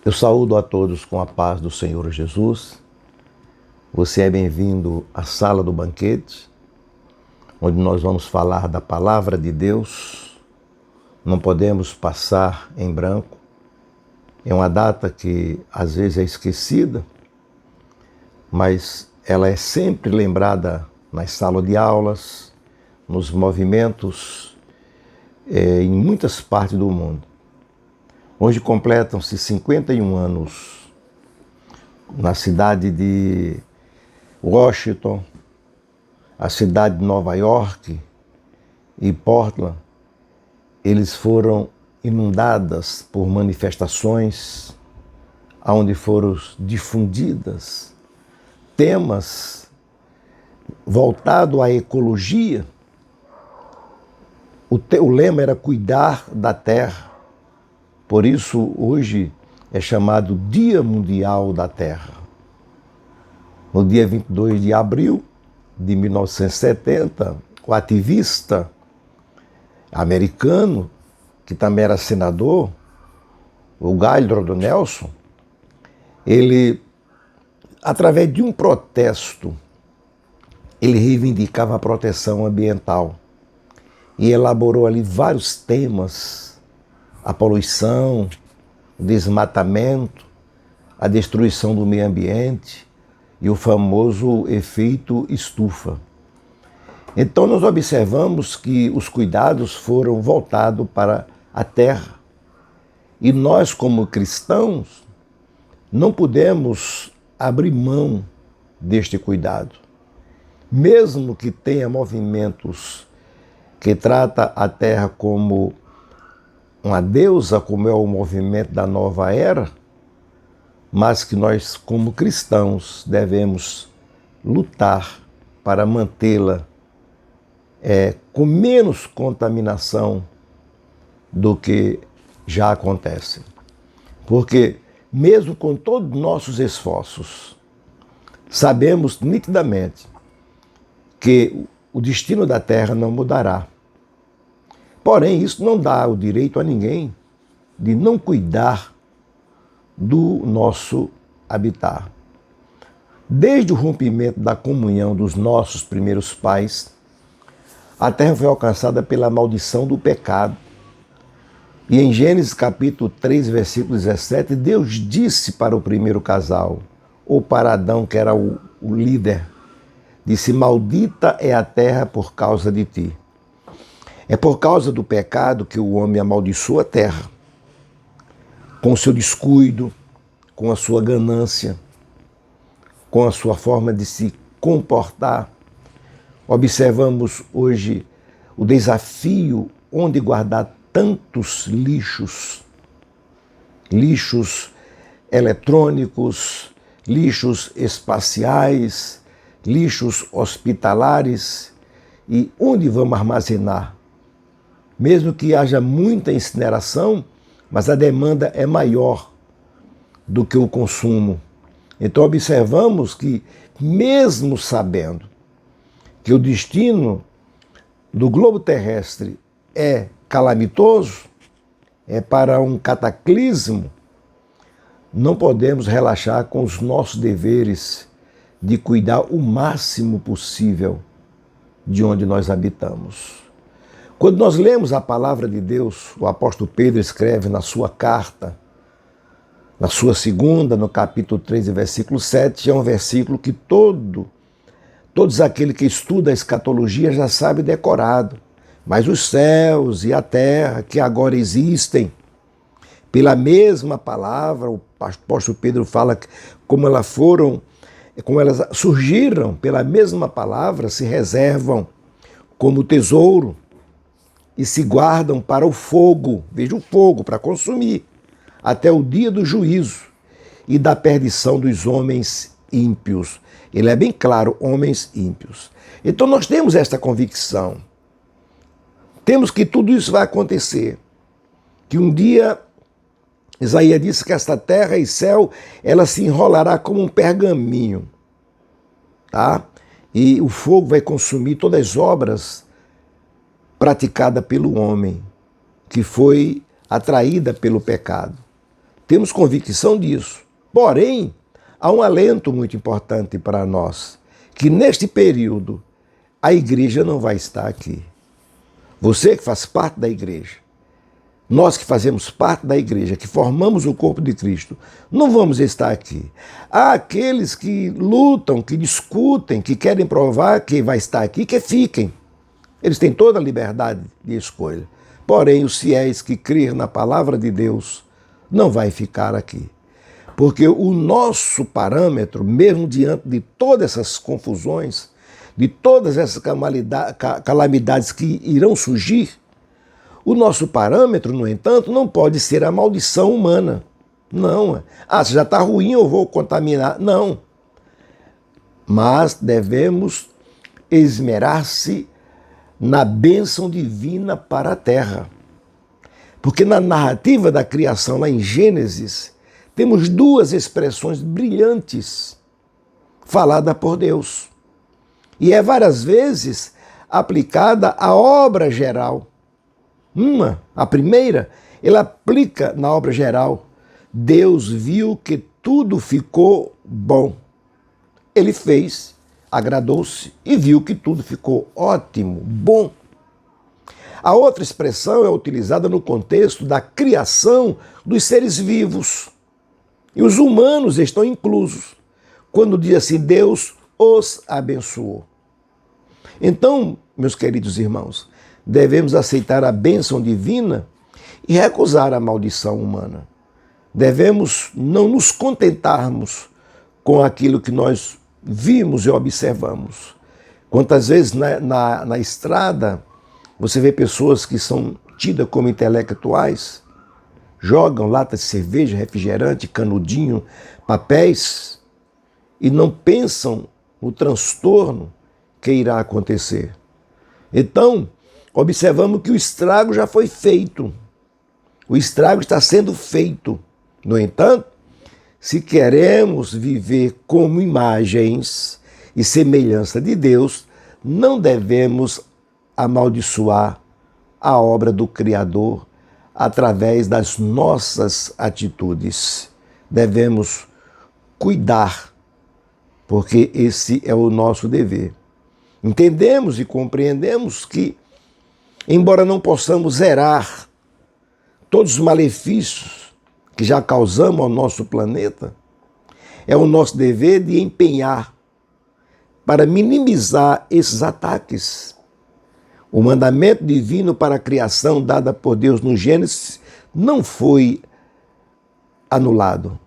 Eu saúdo a todos com a paz do Senhor Jesus. Você é bem-vindo à Sala do Banquete, onde nós vamos falar da Palavra de Deus. Não podemos passar em branco. É uma data que às vezes é esquecida, mas ela é sempre lembrada nas salas de aulas, nos movimentos, em muitas partes do mundo. Hoje completam-se 51 anos na cidade de Washington, a cidade de Nova York e Portland. Eles foram inundadas por manifestações onde foram difundidas temas voltados à ecologia. O lema era cuidar da terra. Por isso, hoje é chamado Dia Mundial da Terra. No dia 22 de abril de 1970, o ativista americano, que também era senador, o Guy Rodonelson, ele, através de um protesto, ele reivindicava a proteção ambiental e elaborou ali vários temas: a poluição, o desmatamento, a destruição do meio ambiente e o famoso efeito estufa. Então nós observamos que os cuidados foram voltados para a terra. E nós, como cristãos, não podemos abrir mão deste cuidado. Mesmo que tenha movimentos que tratam a terra como uma deusa, como é o movimento da nova era, mas que nós, como cristãos, devemos lutar para mantê-la com menos contaminação do que já acontece. Porque, mesmo com todos os nossos esforços, sabemos nitidamente que o destino da Terra não mudará. Porém, isso não dá o direito a ninguém de não cuidar do nosso habitat. Desde o rompimento da comunhão dos nossos primeiros pais, a terra foi alcançada pela maldição do pecado. E em Gênesis capítulo 3, versículo 17, Deus disse para o primeiro casal, ou para Adão, que era o líder, disse: maldita é a terra por causa de ti. É por causa do pecado que o homem amaldiçoa a terra, com o seu descuido, com a sua ganância, com a sua forma de se comportar. Observamos hoje o desafio onde guardar tantos lixos eletrônicos, lixos espaciais, lixos hospitalares, e onde vamos armazenar? Mesmo que haja muita incineração, mas a demanda é maior do que o consumo. Então observamos que, mesmo sabendo que o destino do globo terrestre é calamitoso, é para um cataclismo, não podemos relaxar com os nossos deveres de cuidar o máximo possível de onde nós habitamos. Quando nós lemos a palavra de Deus, o apóstolo Pedro escreve na sua carta, na sua segunda, no capítulo 3, versículo 7, é um versículo que todos aqueles que estudam a escatologia já sabem decorado. Mas os céus e a terra que agora existem, pela mesma palavra, o apóstolo Pedro fala que como elas surgiram pela mesma palavra, se reservam como tesouro e se guardam para o fogo, veja, o fogo, para consumir, até o dia do juízo e da perdição dos homens ímpios. Ele é bem claro, homens ímpios. Então nós temos esta convicção. Temos que tudo isso vai acontecer. Que um dia, Isaías disse que esta terra e céu, ela se enrolará como um pergaminho. Tá? E o fogo vai consumir todas as obras praticadas pelo homem, que foi atraída pelo pecado. temos convicção disso. Porém, há um alento muito importante para nós, que neste período a igreja não vai estar aqui. Você que faz parte da igreja, nós que fazemos parte da igreja, que formamos o corpo de Cristo, não vamos estar aqui. Há aqueles que lutam, que discutem, que querem provar que vai estar aqui, que fiquem. Eles têm toda a liberdade de escolha. Porém, os fiéis que crêem na palavra de Deus não vai ficar aqui. Porque o nosso parâmetro, mesmo diante de todas essas confusões, de todas essas calamidades que irão surgir, o nosso parâmetro, no entanto, não pode ser a maldição humana. Não. Se já está ruim, eu vou contaminar. Não. Mas devemos esmerar-se na bênção divina para a terra. Porque na narrativa da criação, lá em Gênesis, temos duas expressões brilhantes faladas por Deus. E é várias vezes aplicada à obra geral. A primeira, ele aplica na obra geral. Deus viu que tudo ficou bom. Ele fez, agradou-se e viu que tudo ficou ótimo, bom. A outra expressão é utilizada no contexto da criação dos seres vivos. E os humanos estão inclusos, quando diz assim, Deus os abençoou. Então, meus queridos irmãos, devemos aceitar a bênção divina e recusar a maldição humana. Devemos não nos contentarmos com aquilo que nós vimos e observamos. Quantas vezes na estrada você vê pessoas que são tidas como intelectuais, jogam latas de cerveja, refrigerante, canudinho, papéis e não pensam no transtorno que irá acontecer. Então, observamos que o estrago já foi feito. O estrago está sendo feito. No entanto, se queremos viver como imagens e semelhança de Deus, não devemos amaldiçoar a obra do Criador através das nossas atitudes. Devemos cuidar, porque esse é o nosso dever. Entendemos e compreendemos que, embora não possamos zerar todos os malefícios que já causamos ao nosso planeta, é o nosso dever de empenhar para minimizar esses ataques. O mandamento divino para a criação dada por Deus no Gênesis não foi anulado.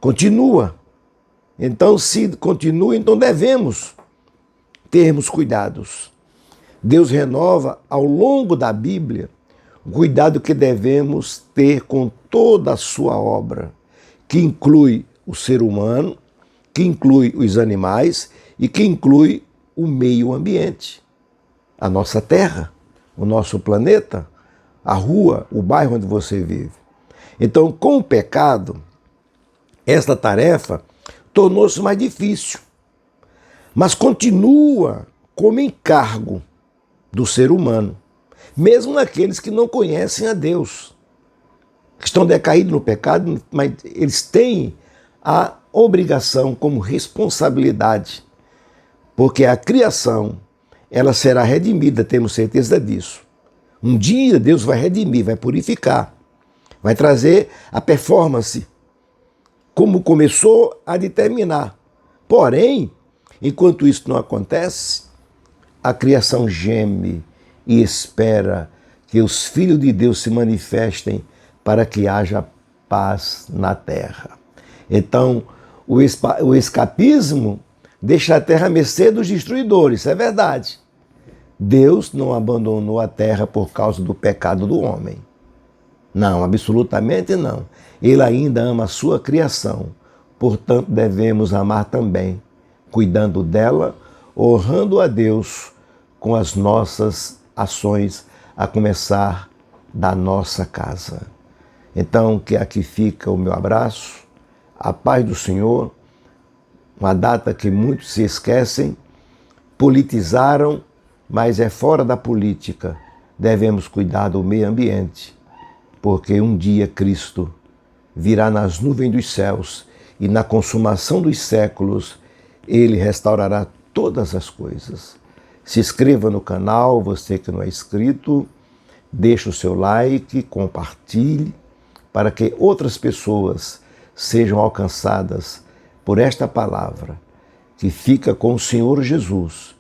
Continua. Então, se continua, então devemos termos cuidados. Deus renova ao longo da Bíblia o cuidado que devemos ter com toda a sua obra, que inclui o ser humano, que inclui os animais e que inclui o meio ambiente, a nossa terra, o nosso planeta, a rua, o bairro onde você vive. Então, com o pecado, esta tarefa tornou-se mais difícil, mas continua como encargo do ser humano, mesmo naqueles que não conhecem a Deus, que estão decaídos no pecado, mas eles têm a obrigação como responsabilidade, porque a criação, ela será redimida, temos certeza disso. Um dia Deus vai redimir, vai purificar, vai trazer a performance, como começou a determinar. Porém, enquanto isso não acontece, a criação geme e espera que os filhos de Deus se manifestem para que haja paz na terra. Então, o escapismo deixa a terra à mercê dos destruidores, isso é verdade. Deus não abandonou a terra por causa do pecado do homem. Não, absolutamente não. Ele ainda ama a sua criação. Portanto, devemos amar também, cuidando dela, honrando a Deus com as nossas ações, a começar da nossa casa. Então, que aqui fica o meu abraço, a paz do Senhor, uma data que muitos se esquecem, politizaram, mas é fora da política. Devemos cuidar do meio ambiente, porque um dia Cristo virá nas nuvens dos céus e na consumação dos séculos ele restaurará todas as coisas. Se inscreva no canal, você que não é inscrito, deixe o seu like, compartilhe, para que outras pessoas sejam alcançadas por esta palavra, que fica com o Senhor Jesus